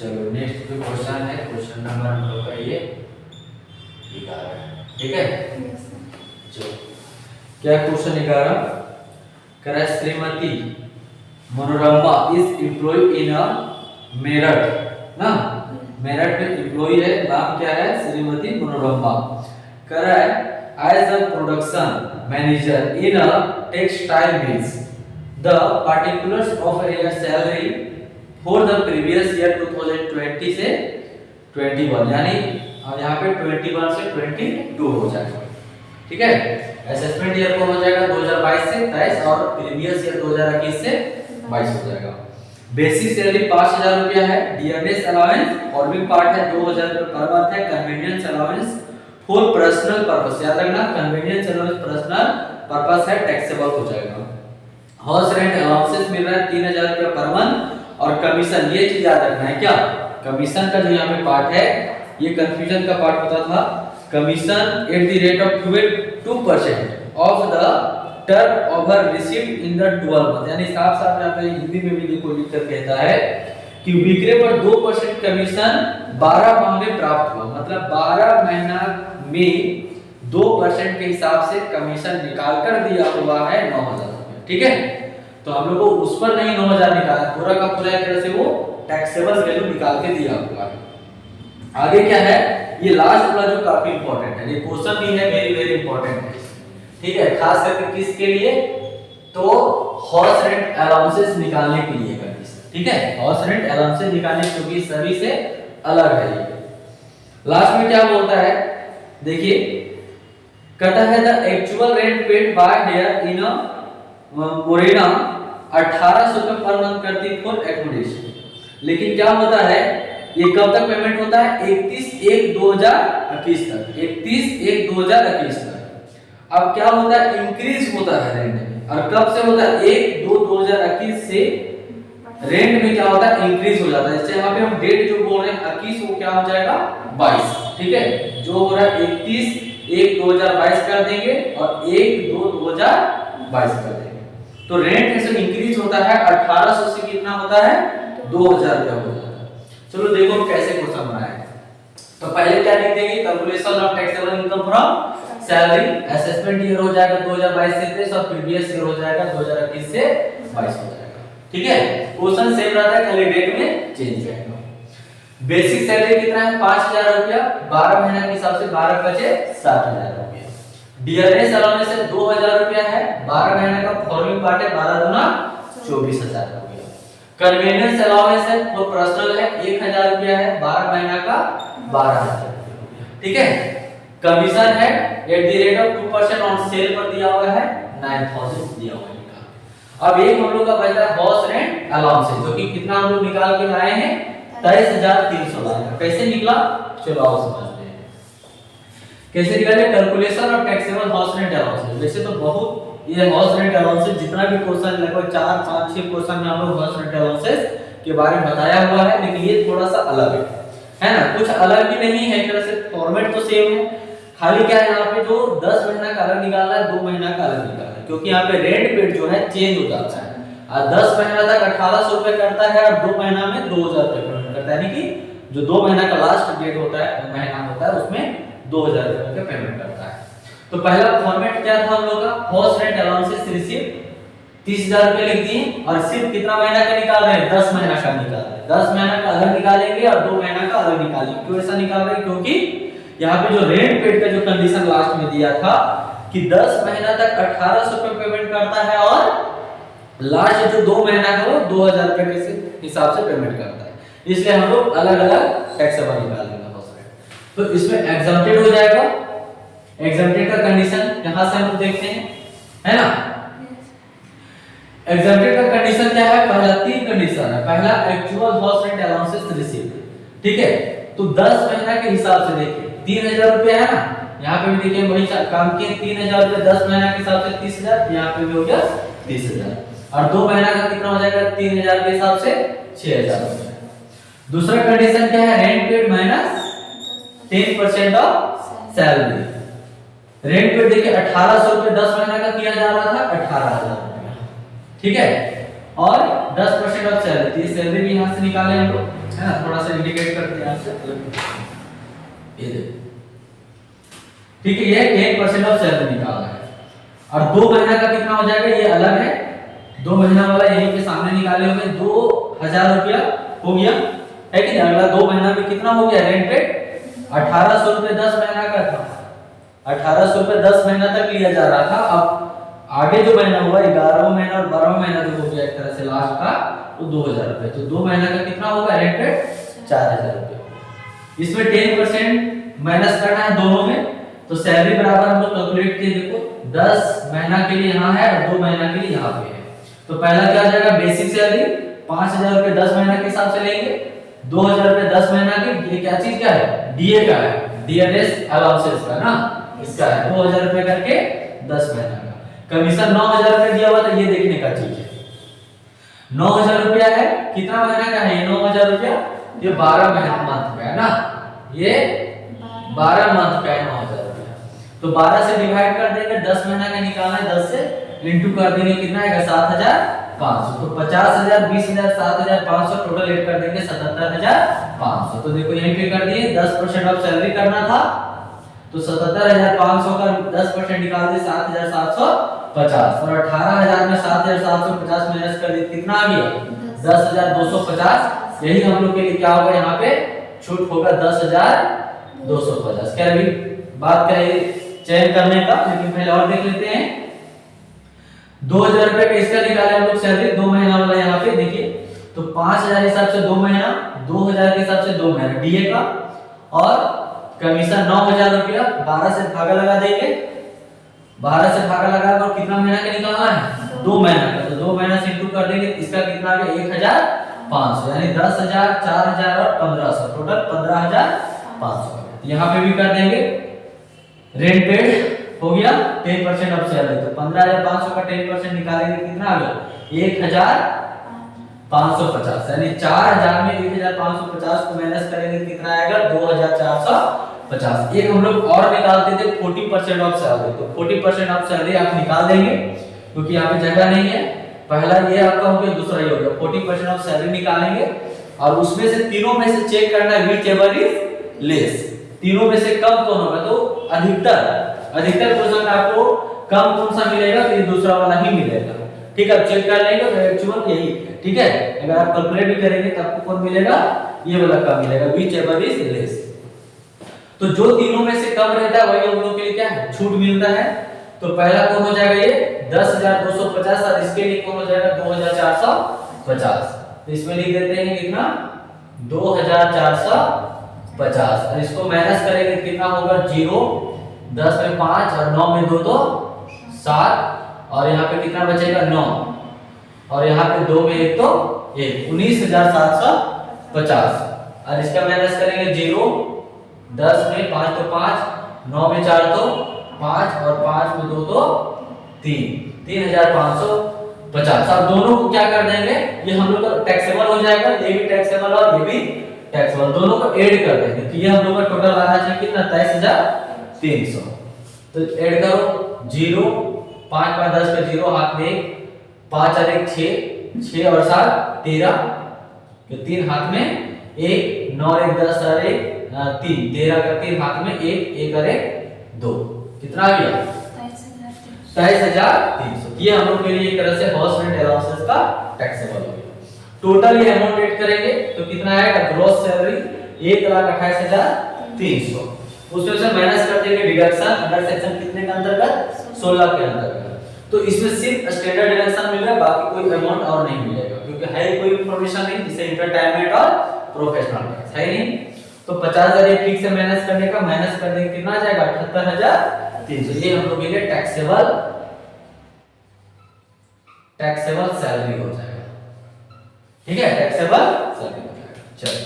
चलो नेक्स्ट जो क्वेश्चन है, क्वेश्चन नंबर हम लोग का ये 11, ठीक है। चलो क्या क्वेश्चन 11 कह रहा है, Shrimati Manorama is employee in अ मेरठ ना, मेरठ में एम्प्लॉय है, नाम क्या है, श्रीमती मनोरमा। कह रहा है as a production manager in a textile mills the particulars of a salary for the previous year 2020 से 21, यानी अब यहाँ पे 21 से 22 हो जाएगा, ठीक है। असेसमेंट ईयर को हो जाएगा 2022 से 23 और प्रीवियस ईयर 2021 से 22 हो जाएगा। बेसिक सैलरी 5000 रुपया है, डियरनेस अलाउंस फॉर्मिंग पार्ट है 2000 रुपये पर मंथ है, convenience allowance for personal purpose, याद रखना कन्वीनियंस अलाउंस पर्सनल पर्पस है, टैक्सेबल हो जाएगा। हाउस रेंट अलाउंसेस मिल रहा है 3000 रुपये पर मंथ, और कमीशन, ये चीज याद रखना है क्या, कमीशन का जो यहाँ पे पार्ट है, ये कंफ्यूजन का पार्ट होता था। Commission at the rate of 2% of the turn over received in the 12 month, यानी साफ साफ यहाँ पे हिंदी में भी देखो लिखकर कहता है कि बिक्रे पर 2% कमीशन 12 माह में प्राप्त हुआ, मतलब 12 महीना में 2% के हिसाब से कमीशन निकाल कर दिया हुआ है 9000 रुपये, ठीक है। तो हम लोग को उस पर नहीं 9000 निकाला, पूरा का पूरा एक तरह से वो टैक्सेबल वैल्यू निकाल के दिया हुआ है। आगे क्या है, ये लास्ट वाला जो काफी इंपॉर्टेंट है, ये क्वेश्चन भी है वेरी वेरी इंपॉर्टेंट है, ठीक है, खास करके किसके लिए, तो हाउस रेंट अलाउंसेस निकालने के लिए कंडीशन, ठीक है, हाउस रेंट अलाउंसेस निकालने, क्योंकि सभी से अलग है ये। लास्ट में क्या बोलता है, देखिए कहता है the actual rent paid by here in a Morena 1800 रुपये पर मंथ करती फॉर एकोमोडेशन, लेकिन क्या होता है, ये कब तक पेमेंट होता है, 31/1/2021 तक, 31/1/2021 तक। अब क्या होता है, इंक्रीज होता है रेंट में, और कब से होता है, 1/2/2021 से रेंट में क्या होता है, इंक्रीज हो जाता है। जैसे यहाँ पे हम डेट जो बोल रहे हैं 21, वो क्या हो जाएगा 22, ठीक है, जो हो रहा है 31/1/2022 कर देंगे और 1/2/2022 कर देंगे, तो रेंट ऐसे इंक्रीज होता है, 1800 से कितना होता है, 2000 रुपया हो जाता है। चलो देखो कैसे क्वेश्चन बनाया है। तो पहले क्या लिख देंगे, calculation of taxable income from salary, assessment year हो जाएगा 2022 से 23 और प्रीवियस ईयर हो जाएगा 2021 से 22 हो जाएगा, ठीक है। क्वेश्चन सेम रहता है, खाली डेट में चेंज रहेगा। बेसिक सैलरी कितना है, 5000 रुपया, 12 महीने के हिसाब से 12 बचे 7000 रुपया। डियरनेस अलाउंस है 2000 रुपया है, 12 महीने का फॉर्मिंग पार्ट है, 12 दूना 24000 रुपया। कन्वीनियंस अलाउंस है वो पर्सनल है 1000 रुपया है, 12 महीना का 12000 रुपया, ठीक है। कमीशन है at the rate of 2% on sale पर दिया हुआ है 9000 दिया हुआ है। अब एक हम लोग का बचा है हाउस रेंट अलाउंस, जो कि कितना हम लोग निकाल के लाए हैं, 23300 लाए हैं। कैसे निकला, चलो आओ समझते हैं कैसे निकाले। Calculation of taxable house rent allowance, वैसे तो बहुत ये हाउस रेंट अलाउंसेस जितना भी क्वेश्चन लगभग 4 5 6 क्वेश्चन में हम लोग हाउस रेंट अलाउंसेस के बारे में बताया हुआ है, लेकिन ये थोड़ा सा अलग है ना, कुछ अलग भी नहीं है, एक तरह से फॉर्मेट तो सेम है, खाली क्या है यहाँ पे जो 10 महीना का अलग निकालना है, 2 महीना का अलग निकालना है, क्योंकि यहाँ पे रेंट पेड जो है चेंज हो जाता है। और 10 महीना तक 1800 रुपए करता है और 2 महीना में 2000 रुपए पेमेंट करता है, यानी कि जो 2 महीना का लास्ट डेट होता है, महीना होता है, उसमें 2000 रुपए का पेमेंट करता है। तो पहला फॉर्मेट क्या था हम लोग का, हाउस रेंट अलाउंसेस रिसीव 30000 रुपए लिख दिए, और सिर्फ कितना महीना का निकाल रहे हैं, 10 महीना का निकाल रहे हैं। 10 महीना का अलग निकालेंगे और 2 महीना का अलग निकालेंगे। क्यों ऐसा निकाल रहे हैं, क्योंकि यहाँ पे जो रेंट पेड का जो कंडीशन लास्ट में दिया था कि 10 महीना तक 1800 रुपए पेमेंट करता है और लास्ट जो 2 महीना है वो 2000 रुपए के हिसाब से पेमेंट करता है, इसलिए हम लोग अलग अलग टैक्सेबल निकालेंगे हाउस रेंट। तो इसमें एग्जम्प्टेड हो जाएगा, एग्जम्प्टेड का कंडीशन यहां से हम लोग देखते हैं, है ना। एग्जम्प्टेड का कंडीशन क्या है, पहला 3 कंडीशन है। पहला actual house rent allowances received, ठीक है, तो 10 महीना के हिसाब से देखिए 3000 रुपया है ना, यहाँ पे भी देखिए वही काम किए 3000 रुपये 10 महीना के हिसाब से 30000, यहाँ पे भी हो गया 30000, और 2 महीना का कितना हो जाएगा 3000 के हिसाब से 6000 हो जाएगा। दूसरा कंडीशन क्या है, rent paid minus 10% of salary. Rent paid देखिए 1800 रुपये 10 महीना का किया जा रहा था, 18000 रुपया, ठीक है, और 10% ऑफ सैलरी, ये सैलरी भी यहाँ से निकाले हम लोग, है ना, थोड़ा सा इंडिकेट करते हैं आपसे, ये देखो ठीक है, ये 10% ऑफ सैलरी निकालना है। और 2 महीना का कितना हो जाएगा ये अलग है, 2 महीना वाला यहीं के सामने निकाले होंगे, 2000 रुपया हो गया है कि नहीं। अगला 2 महीना में कितना हो गया रेंट रेट 1800 रुपये 10 महीना का था, 1800 रुपये 10 महीना तक लिया जा रहा था। अब आगे जो महीना हुआ 11वां महीना और 12वां महीना जो हो गया एक तरह से लास्ट का, तो 2000 रुपये, तो 2 महीना का कितना होगा रेंट रेट 4000 रुपये। इसमें 10% माइनस करना है दोनों में, तो सैलरी बराबर हम लोग कैलकुलेट किए, देखो 10 महीना के लिए यहाँ है और 2 महीना के लिए यहाँ पे है। तो पहला क्या हो जाएगा बेसिक सैलरी 5000 रुपये 10 महीना के हिसाब से लेंगे, 2000 रुपये 10 महीना के, ये क्या चीज का है डीए का है, डीएनएस अलाउंसेस का ना, इसका है 2000 रुपये करके 10 महीना का। कमीशन 9000 रुपये दिया हुआ था, ये देखने का चीज है 9000 रुपया है, कितना महीना का है ये 9000 रुपया, ये 12 महीना मंथ का है ना, ये 12 मंथ का है 9000 रुपया। तो 12 से डिवाइड कर देंगे, 10 महीना का निकालना है, 10 से इंटू कर देंगे, कितना आएगा 7500। तो 50000 20000 7500 टोटल ऐड कर देंगे 77500। तो देखो यहीं पे कर दिए 10% ऑफ सैलरी करना था, तो 77500 का 10% निकाल दिए 7750, और 18000 में 7750 माइनस कर दिए, कितना आ गया 10250। यही हम लोग के लिए क्या होगा यहाँ पे छूट होगा 10250। क्या अभी बात करें चयन करने का, लेकिन पहले और देख लेते हैं। 2000 रुपए का इसका निकाले हम लोग सैलरी 2 महीना वाला, यहाँ पे देखिए तो 5000 हिसाब से 2 महीना, 2000 के हिसाब से 2 महीना डीए का, और कमीशन 9000 रुपया 12 से भागा लगा देंगे, 12 से भागा लगा और कितना महीना का निकालना है 2 महीना का, तो 2 महीना से इंटू कर देंगे, इसका कितना आ गया 1500, यानी 10000 4000 और 1500 टोटल 15500। यहाँ पे भी कर देंगे रेंट पेड हो गया 10% ऑफ सैलरी, तो 15500 का 10% निकालेंगे, कितना आ गया 1550, यानी 4000 में 1550 को माइनस करेंगे, कितना आएगा 2450। एक हम लोग और निकालते थे 40% ऑफ सैलरी, तो 40% ऑफ सैलरी आप निकाल देंगे क्योंकि यहाँ पे जगह नहीं है। पहला ये आपका हो गया, दूसरा ये हो गया, 40% ऑफ सैलरी निकालेंगे और उसमें से तीनों में से चेक करना है व्हिच एवर इज लेस, तीनों में से कम कौन होगा, तो अधिकतर क्वेश्चन आपको कम कौन सा मिलेगा, तो ये दूसरा वाला ही मिलेगा। ठीक है, चेक कर लेंगे तो एक्चुअल यही है। ठीक है, अगर आप कैलकुलेट भी करेंगे तो आपको कौन मिलेगा, ये वाला कम मिलेगा, व्हिच एवर इज लेस। तो जो तीनों में से कम रहता है वही हम लोग के लिए क्या है छूट मिलता है। तो पहला कौन हो जाएगा ये 10250, और इसके लिए कौन हो जाएगा 2450। तो इसमें लिख देते हैं कितना 2450, और इसको माइनस करेंगे कितना होगा 0, 10 में 5 और 9 में 2 तो 7, और यहाँ पे कितना बचेगा 9, और यहाँ पे 2 में 1 तो 1, 19750। और इसका माइनस करेंगे 0, 10 में 5 तो 5, 9 में 4 तो 5 और 5 में 2 तो 3, 3550। अब दोनों को क्या कर देंगे, ये हम लोग का टैक्सेबल हो जाएगा, ये भी टैक्सेबल और ये भी टैक्सेबल, दोनों को ऐड कर देंगे। तो ये हम लोग का टोटल आना चाहिए कितना 23300। तो ऐड करो 0, 5 5 10 का 0 हाथ में 5 और 1 6, 6 और 7 13, तो 3 हाथ में 1, 9 और 1 10 और 1 3, 13 का 3 हाथ में 1, 1 और 1 2, कितना आ गया 23300। ये हम लोग के लिए एक तरह से हाउस रेंट अलाउंसेस का टैक्सेबल हो गया। टोटल ये अमाउंट ऐड करेंगे तो कितना आएगा ग्रॉस सैलरी 1,28,300, उसमें से माइनस कर देंगे डिडक्शन अंडर सेक्शन कितने के अंतर्गत 16 के अंतर्गत। तो इसमें सिर्फ स्टैंडर्ड डिडक्शन मिलेगा, बाकी कोई अमाउंट और नहीं मिलेगा क्योंकि है कोई इंफॉर्मेशन नहीं, जैसे इंटरटेनमेंट और प्रोफेशनल टैक्स है नहीं। तो 50000 ये ठीक से माइनस करने का, माइनस कर देंगे कितना आ जाएगा 78300। ये हम लोग के लिए टैक्सेबल सैलरी हो जाएगा। ठीक है, टैक्सेबल सैलरी हो जाएगा। चलो